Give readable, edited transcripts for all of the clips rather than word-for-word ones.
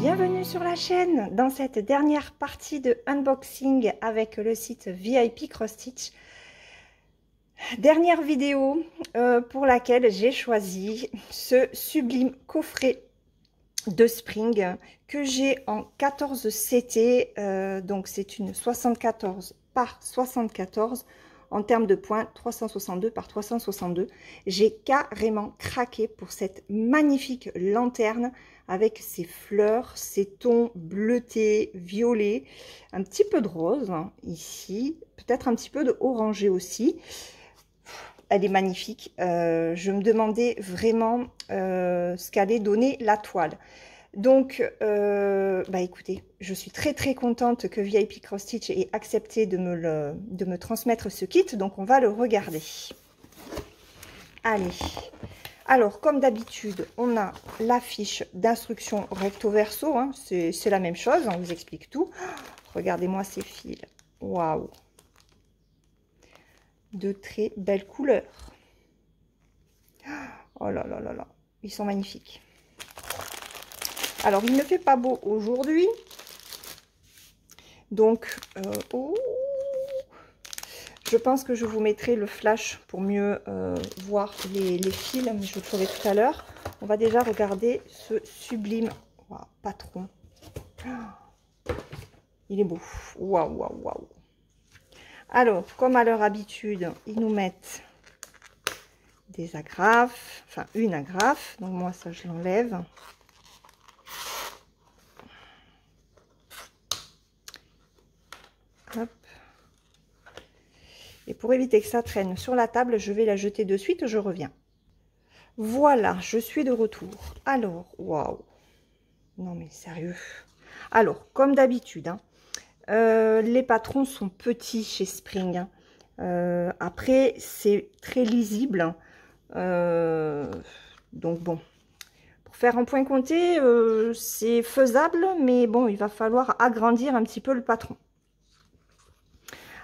Bienvenue sur la chaîne dans cette dernière partie de unboxing avec le site VIP Cross Stitch. Dernière vidéo pour laquelle j'ai choisi ce sublime coffret de Spring que j'ai en 14 CT. Donc c'est une 74 par 74 en termes de points, 362 par 362. J'ai carrément craqué pour cette magnifique lanterne avec ses fleurs, ses tons bleutés, violets, un petit peu de rose hein, ici, peut-être un petit peu de orangé aussi. Elle est magnifique. Je me demandais vraiment ce qu'allait donner la toile. Donc, écoutez, je suis très contente que VIP Cross Stitch ait accepté de me transmettre ce kit. Donc, on va le regarder. Allez. Alors, comme d'habitude, on a la fiche d'instruction recto verso. Hein, c'est la même chose, on vous explique tout. Regardez-moi ces fils. Waouh! De très belles couleurs. Oh là là là là, ils sont magnifiques. Alors, il ne fait pas beau aujourd'hui. Donc, je pense que je vous mettrai le flash pour mieux voir les fils, mais je le ferai tout à l'heure. On va déjà regarder ce sublime patron. Il est beau. Waouh, waouh, waouh. Alors, comme à leur habitude, ils nous mettent des agrafes, enfin une agrafe. Donc, moi, ça, je l'enlève. Hop. Et pour éviter que ça traîne sur la table, je vais la jeter de suite, je reviens. Voilà, je suis de retour. Alors, waouh. Non mais sérieux. Alors, comme d'habitude, hein, les patrons sont petits chez Spring. Après, c'est très lisible. Donc bon, pour faire un point compté, c'est faisable, mais bon, il va falloir agrandir un petit peu le patron.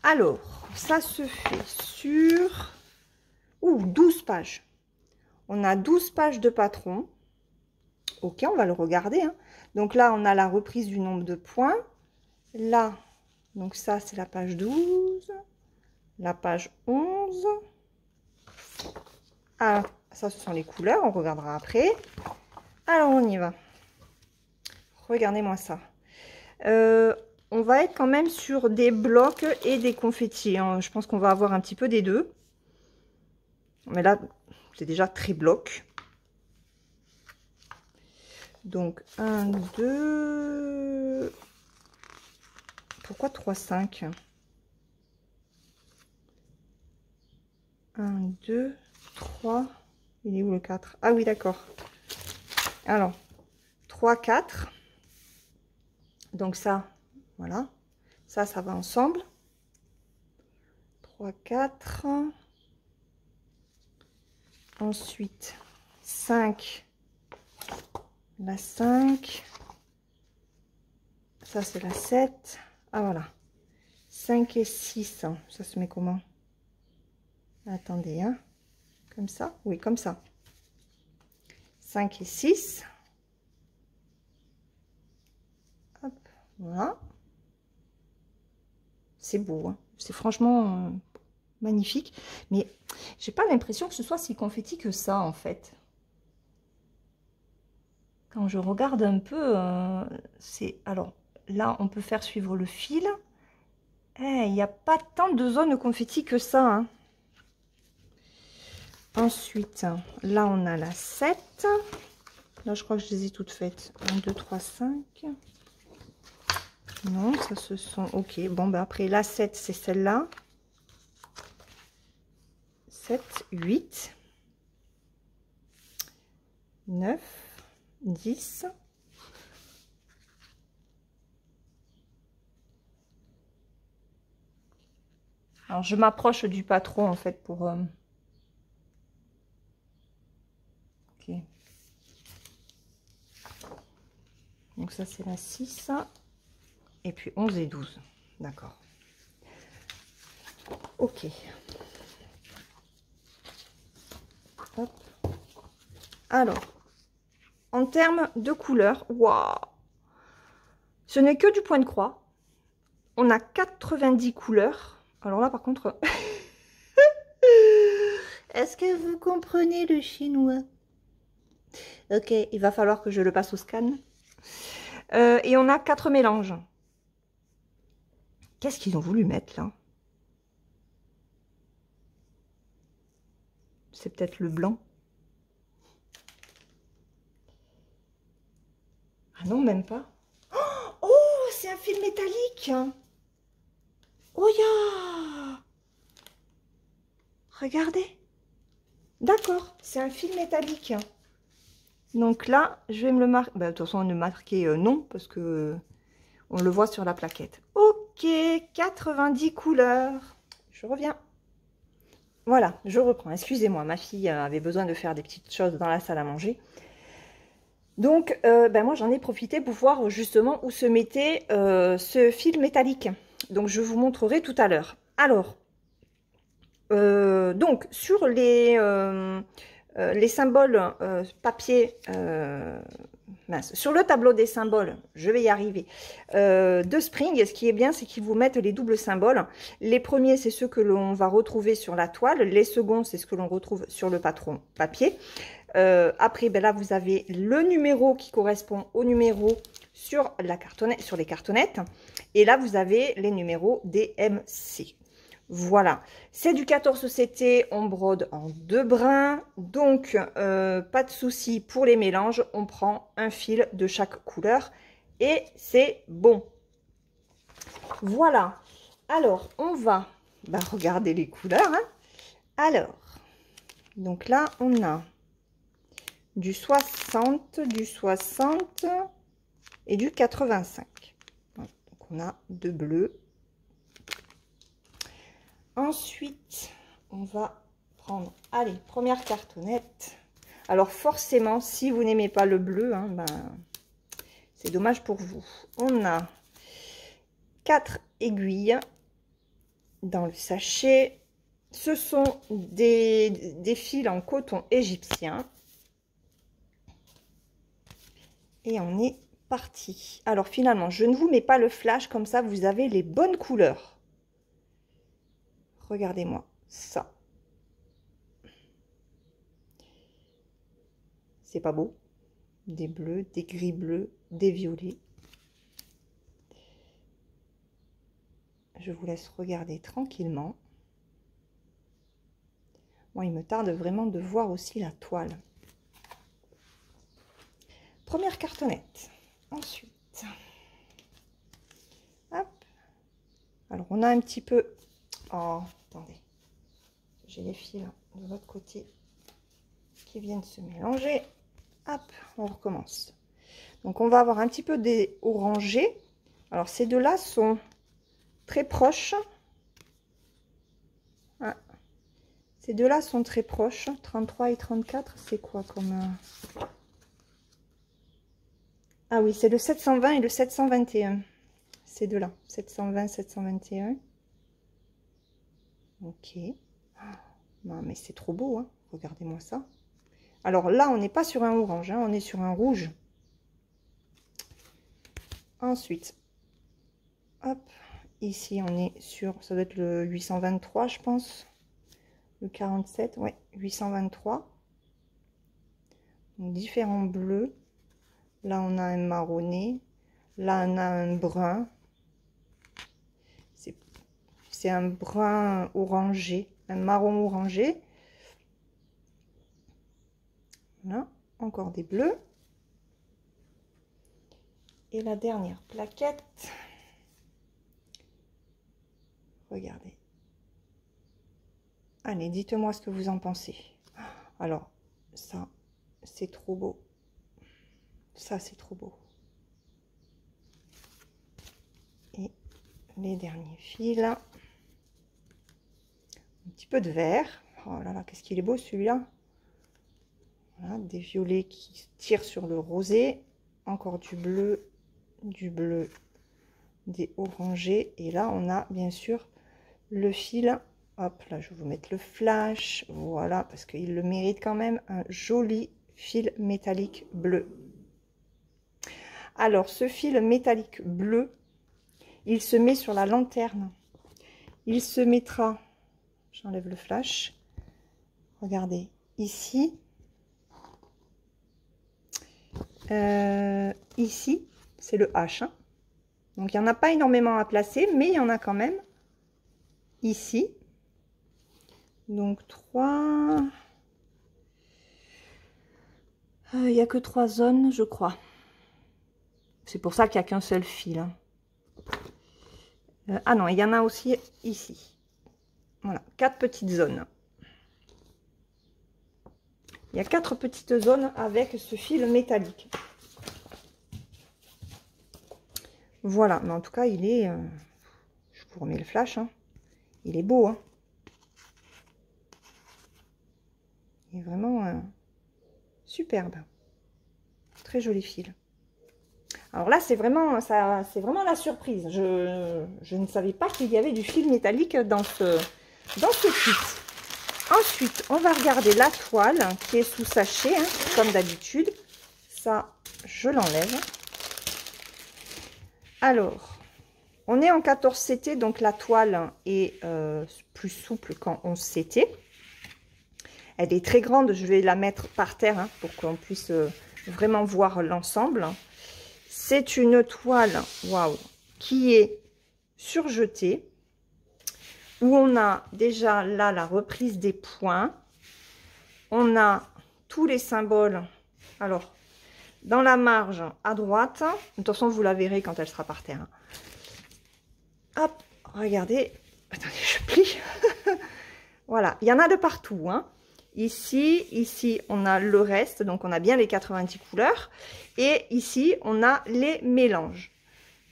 Alors, ça se fait sur 12 pages. On a 12 pages de patron. Ok, on va le regarder. Hein. Donc là, on a la reprise du nombre de points. Là, donc ça, c'est la page 12. La page 11. Ah, ça, ce sont les couleurs. On regardera après. Alors, on y va. Regardez-moi ça. On va être quand même sur des blocs et des confettis. Hein. Je pense qu'on va avoir un petit peu des deux. Mais là, c'est déjà très bloc. Donc, 1, 2... Pourquoi 3, 5 ? 1, 2, 3... Il est où le 4 ? Ah oui, d'accord. Alors, 3, 4. Donc ça, voilà. Ça va ensemble. 3, 4. Ensuite, 5. La 5. Ça, c'est la 7. Ah, voilà. 5 et 6. Ça se met comment? Attendez, hein. Comme ça? Oui, comme ça. 5 et 6. Hop, voilà. C'est beau, hein. C'est franchement magnifique. Mais j'ai pas l'impression que ce soit si confetti que ça, en fait. Quand je regarde un peu, c'est... Alors, là, on peut faire suivre le fil. Il n'y a pas tant de zones confetti que ça. Hein. Ensuite, là, on a la 7. Là, je crois que je les ai toutes faites. 1, 2, 3, 5. Non, ça se sont... Ok, bon, ben après, la 7, c'est celle-là. 7, 8. 9, 10. Alors, je m'approche du patron, en fait, pour... Ok. Donc, ça, c'est la 6. Et puis, 11 et 12. D'accord. Ok. Hop. Alors, en termes de couleurs, waouh! Ce n'est que du point de croix. On a 90 couleurs. Alors là, par contre... Est-ce que vous comprenez le chinois? Ok, il va falloir que je le passe au scan. Et on a 4 mélanges. Qu'est-ce qu'ils ont voulu mettre là? C'est peut-être le blanc. Ah non, même pas. Oh, c'est un fil métallique. Oh ya! Regardez. D'accord, c'est un fil métallique. Donc là, je vais me le marquer. Bah, de toute façon, on ne marquer non, parce que on le voit sur la plaquette. Ok, 90 couleurs. Je reviens. Voilà, je reprends. Excusez-moi, ma fille avait besoin de faire des petites choses dans la salle à manger. Donc, ben moi, j'en ai profité pour voir justement où se mettait ce fil métallique. Donc, je vous montrerai tout à l'heure. Alors, donc, sur les symboles papier, mince, sur le tableau des symboles, je vais y arriver, de Spring, ce qui est bien, c'est qu'ils vous mettent les doubles symboles. Les premiers, c'est ceux que l'on va retrouver sur la toile. Les seconds, c'est ce que l'on retrouve sur le patron papier. Après, ben là, vous avez le numéro qui correspond au numéro sur la cartonnette, sur les cartonnettes. Et là, vous avez les numéros DMC. Voilà, c'est du 14 CT, on brode en 2 brins, donc pas de souci pour les mélanges, on prend un fil de chaque couleur et c'est bon. Voilà, alors on va regarder les couleurs. Hein. Alors, donc là on a du 60, du 60 et du 85. Donc on a 2 bleus. Ensuite, on va prendre, allez, première cartonnette. Alors forcément, si vous n'aimez pas le bleu, hein, ben, c'est dommage pour vous. On a 4 aiguilles dans le sachet. Ce sont des fils en coton égyptien. Et on est parti. Alors finalement, je ne vous mets pas le flash, comme ça vous avez les bonnes couleurs. Regardez-moi ça. C'est pas beau? Des bleus, des gris bleus, des violets. Je vous laisse regarder tranquillement. Moi, il me tarde vraiment de voir aussi la toile. Première cartonnette. Ensuite, hop. Alors, on a un petit peu... Oh, attendez. J'ai les fils de l'autre côté qui viennent se mélanger. Hop, on recommence. Donc, on va avoir un petit peu des orangés. Alors, ces deux-là sont très proches. Ah. Ces deux-là sont très proches. 33 et 34, c'est quoi comme... Ah oui, c'est le 720 et le 721. Ces deux-là. 720, 721. Ok. Non, mais c'est trop beau, hein. Regardez-moi ça. Alors là, on n'est pas sur un orange, hein, on est sur un rouge. Ensuite, hop, ici, on est sur, ça doit être le 823, je pense. Le 47, ouais, 823. Donc, différents bleus. Là, on a un marronné. Là, on a un brun. C'est un brun orangé, un marron orangé. Voilà, encore des bleus. Et la dernière plaquette. Regardez. Allez, dites-moi ce que vous en pensez. Alors, ça, c'est trop beau. Ça, c'est trop beau. Et les derniers fils. Un petit peu de vert. Oh là là, qu'est-ce qu'il est beau celui-là. Voilà, des violets qui tirent sur le rosé. Encore du bleu, des orangés. Et là, on a bien sûr le fil. Hop, là, je vais vous mettre le flash. Voilà, parce qu'il le mérite quand même. Un joli fil métallique bleu. Alors, ce fil métallique bleu, il se met sur la lanterne. Il se mettra, j'enlève le flash, regardez, ici, ici, c'est le H. Hein. Donc, il n'y en a pas énormément à placer, mais il y en a quand même ici. Donc, 3... il n'y a que 3 zones, je crois. C'est pour ça qu'il n'y a qu'un seul fil. Hein. Ah non, il y en a aussi ici. Voilà, 4 petites zones. Il y a 4 petites zones avec ce fil métallique. Voilà, mais en tout cas, il est... je vous remets le flash. Hein. Il est beau. Hein. Il est vraiment superbe. Très joli fil. Alors là, c'est vraiment, ça, c'est vraiment la surprise. Je ne savais pas qu'il y avait du fil métallique dans ce kit. Ensuite, on va regarder la toile qui est sous sachet, hein, comme d'habitude. Ça, je l'enlève. Alors, on est en 14 CT, donc la toile est plus souple qu'en 11 CT. Elle est très grande, je vais la mettre par terre hein, pour qu'on puisse vraiment voir l'ensemble. C'est une toile, waouh, qui est surjetée, où on a déjà là la reprise des points. On a tous les symboles. Alors, dans la marge à droite, de toute façon, vous la verrez quand elle sera par terre. Hop, regardez. Attendez, je plie. Voilà, il y en a de partout. Hein. Ici, on a le reste, donc on a bien les 90 couleurs. Et ici, on a les mélanges.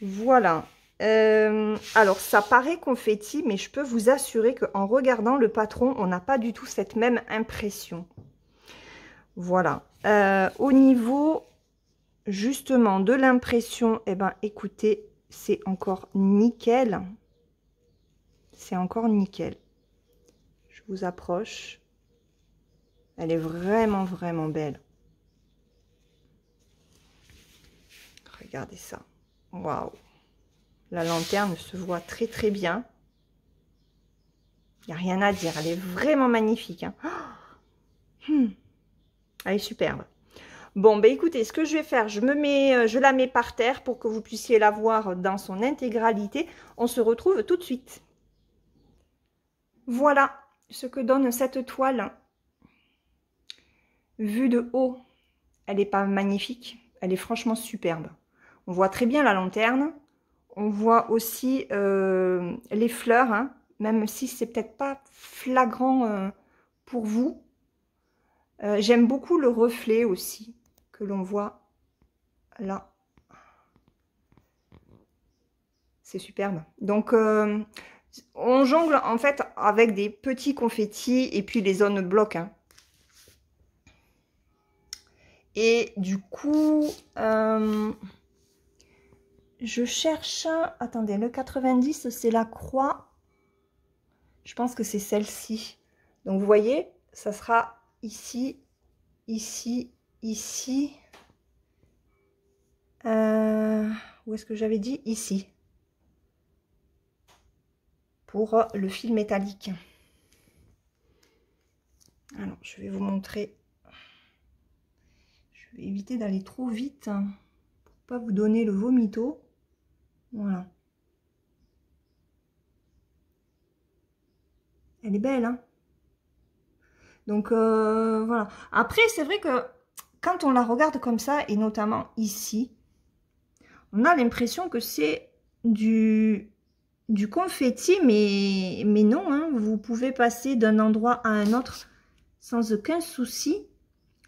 Voilà. Alors, ça paraît confetti, mais je peux vous assurer qu'en regardant le patron, on n'a pas du tout cette même impression. Voilà. Au niveau, justement, de l'impression, eh ben, écoutez, c'est encore nickel. C'est encore nickel. Je vous approche. Elle est vraiment, vraiment belle. Regardez ça. Waouh. La lanterne se voit très, très bien. Il n'y a rien à dire. Elle est vraiment magnifique. Hein. Elle est superbe. Bon, ben écoutez, ce que je vais faire, je la mets par terre pour que vous puissiez la voir dans son intégralité. On se retrouve tout de suite. Voilà ce que donne cette toile. Vue de haut, elle n'est pas magnifique. Elle est franchement superbe. On voit très bien la lanterne. On voit aussi les fleurs, hein, même si c'est peut-être pas flagrant pour vous. J'aime beaucoup le reflet aussi que l'on voit là. C'est superbe. Donc, on jongle en fait avec des petits confettis et puis les zones blocs. Hein. Et du coup, je cherche... Attendez, le 90, c'est la croix. Je pense que c'est celle-ci. Donc, vous voyez, ça sera ici, ici, ici. Où est-ce que j'avais dit? Ici. Pour le fil métallique. Alors, je vais vous montrer. Je vais éviter d'aller trop vite pour pas vous donner le vomito. Voilà. Elle est belle, hein? Donc, voilà. Après, c'est vrai que quand on la regarde comme ça, et notamment ici, on a l'impression que c'est du confetti, mais non, hein, vous pouvez passer d'un endroit à un autre sans aucun souci,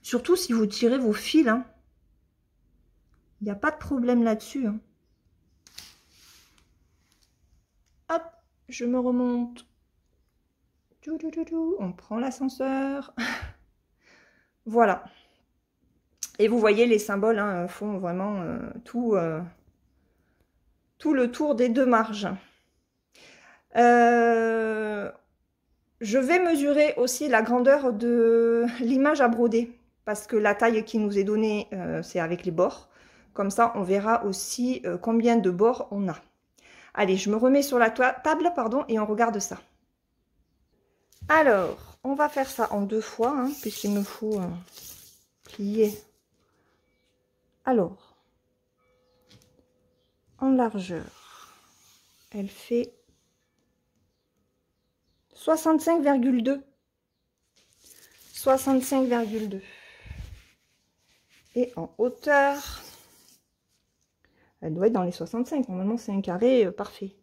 surtout si vous tirez vos fils. Hein. Il n'y a pas de problème là-dessus. Hein. Hop, je me remonte. On prend l'ascenseur. Voilà. Et vous voyez, les symboles hein, font vraiment tout le tour des deux marges. Je vais mesurer aussi la grandeur de l'image à broder, parce que la taille qui nous est donnée, c'est avec les bords. Comme ça, on verra aussi combien de bords on a. Allez, je me remets sur la table, pardon, et on regarde ça. Alors, on va faire ça en 2 fois, hein, puisqu'il me faut plier. Alors, en largeur, elle fait 65,2. 65,2. Et en hauteur, elle doit être dans les 65. Normalement, c'est un carré parfait.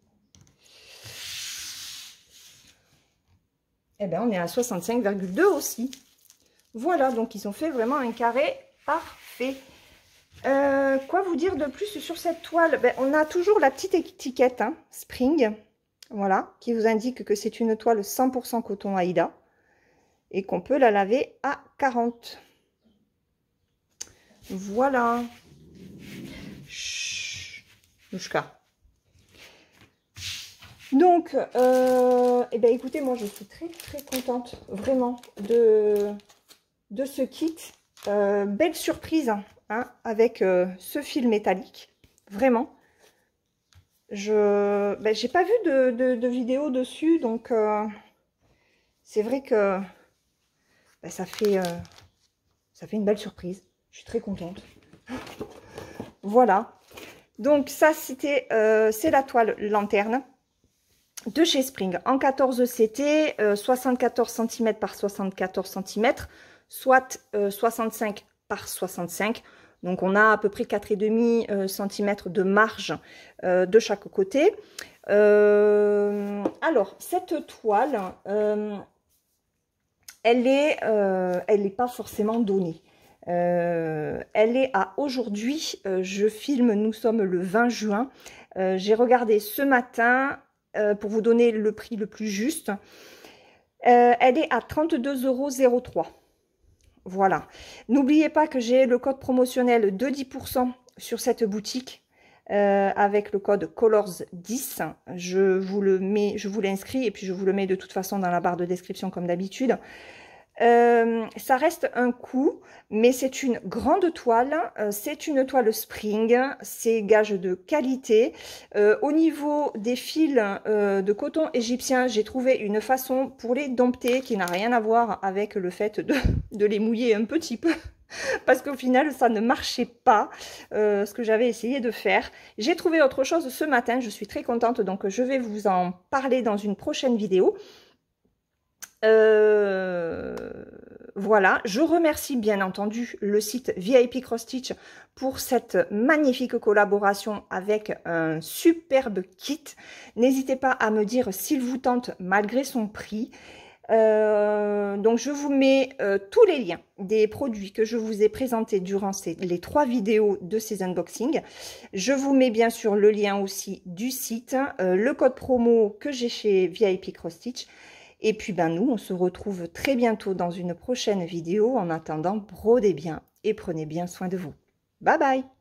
Eh bien, on est à 65,2 aussi. Voilà, donc ils ont fait vraiment un carré parfait. Quoi vous dire de plus sur cette toile? Ben, on a toujours la petite étiquette, hein, Spring, voilà, qui vous indique que c'est une toile 100% coton Aïda et qu'on peut la laver à 40. Voilà. Chut, Louchka. Donc, eh ben, écoutez, moi je suis très contente vraiment de ce kit. Belle surprise, hein, avec ce fil métallique, vraiment. J'ai pas vu de vidéo dessus, donc c'est vrai que ça fait une belle surprise. Je suis très contente. Voilà. Donc ça, c'est la toile lanterne de chez Spring en 14 CT, 74 cm par 74 cm, soit 65 par 65. Donc on a à peu près 4,5 cm de marge de chaque côté. Alors cette toile, elle est pas forcément donnée. Elle est à aujourd'hui, je filme, nous sommes le 20 juin. J'ai regardé ce matin pour vous donner le prix le plus juste. Elle est à 32,03 €. Voilà. N'oubliez pas que j'ai le code promotionnel de 10% sur cette boutique avec le code COLORS10. Je vous l'inscris et puis je vous le mets de toute façon dans la barre de description comme d'habitude. Ça reste un coût, mais c'est une grande toile, c'est une toile Spring, c'est gage de qualité. Au niveau des fils de coton égyptien, j'ai trouvé une façon pour les dompter qui n'a rien à voir avec le fait de les mouiller un petit peu. Parce qu'au final, ça ne marchait pas, ce que j'avais essayé de faire. J'ai trouvé autre chose ce matin, je suis très contente, donc je vais vous en parler dans une prochaine vidéo. Voilà, je remercie bien entendu le site VIP Cross Stitch pour cette magnifique collaboration avec un superbe kit. N'hésitez pas à me dire s'il vous tente malgré son prix. Donc je vous mets tous les liens des produits que je vous ai présentés durant les 3 vidéos de ces unboxings. Je vous mets bien sûr le lien aussi du site, le code promo que j'ai chez VIP Cross Stitch. Et puis nous, on se retrouve très bientôt dans une prochaine vidéo. En attendant, brodez bien et prenez bien soin de vous. Bye bye!